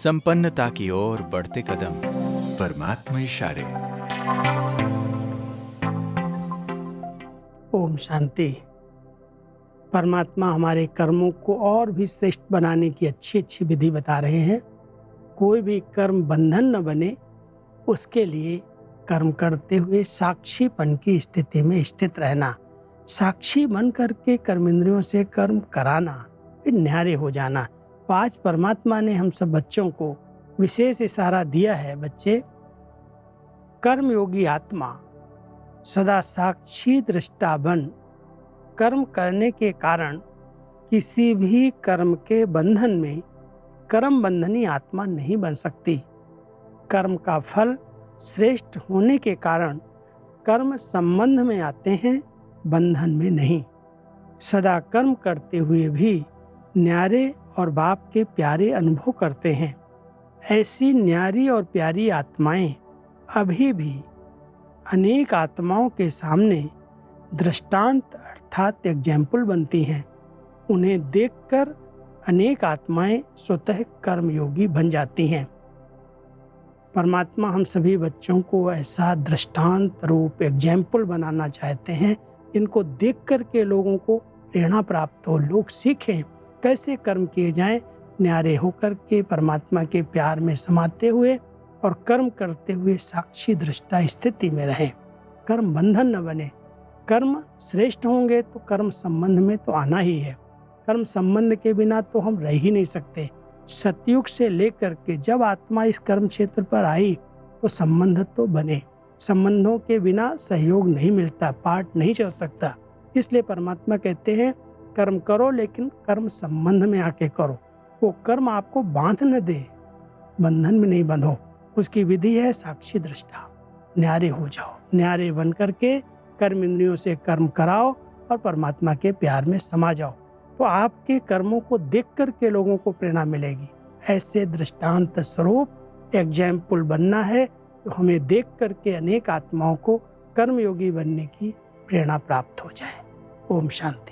संपन्नता की ओर बढ़ते कदम। परमात्मा इशारे। ओम शांति। परमात्मा हमारे कर्मों को और भी श्रेष्ठ बनाने की अच्छी अच्छी विधि बता रहे हैं। कोई भी कर्म बंधन न बने, उसके लिए कर्म करते हुए साक्षीपन की स्थिति में स्थित रहना, साक्षी बन करके कर्मेंद्रियों से कर्म कराना, फिर न्यारे हो जाना। तो आज परमात्मा ने हम सब बच्चों को विशेष इशारा दिया है। बच्चे, कर्मयोगी आत्मा सदा साक्षी दृष्टा बन कर्म करने के कारण किसी भी कर्म के बंधन में कर्म बंधनी आत्मा नहीं बन सकती। कर्म का फल श्रेष्ठ होने के कारण कर्म संबंध में आते हैं, बंधन में नहीं। सदा कर्म करते हुए भी न्यारे और बाप के प्यारे अनुभव करते हैं। ऐसी न्यारी और प्यारी आत्माएं अभी भी अनेक आत्माओं के सामने दृष्टांत अर्थात एग्जाम्पल बनती हैं। उन्हें देखकर अनेक आत्माएं स्वतः कर्मयोगी बन जाती हैं। परमात्मा हम सभी बच्चों को ऐसा दृष्टांत रूप एग्जाम्पल बनाना चाहते हैं, जिनको देख कर के लोगों को प्रेरणा प्राप्त हो, लोग सीखें कैसे कर्म किए जाएं, न्यारे होकर के परमात्मा के प्यार में समाते हुए और कर्म करते हुए साक्षी दृष्टा स्थिति में रहें। कर्म बंधन न बने। कर्म श्रेष्ठ होंगे तो कर्म संबंध में तो आना ही है। कर्म संबंध के बिना तो हम रह ही नहीं सकते। सतयुग से लेकर के जब आत्मा इस कर्म क्षेत्र पर आई तो संबंध तो बने। संबंधों के बिना सहयोग नहीं मिलता, पाठ नहीं चल सकता। इसलिए परमात्मा कहते हैं कर्म करो, लेकिन कर्म संबंध में आके करो। वो कर्म आपको बांध न दे, बंधन में नहीं बंधो। उसकी विधि है साक्षी दृष्टा। न्यारे हो जाओ, न्यारे बन करके कर्म इंद्रियों से कर्म कराओ और परमात्मा के प्यार में समा जाओ। तो आपके कर्मों को देख करके लोगों को प्रेरणा मिलेगी। ऐसे दृष्टांत स्वरूप एग्जाम्पल बनना है, तो हमें देख करके अनेक आत्माओं को कर्मयोगी बनने की प्रेरणा प्राप्त हो जाए। ओम शांति।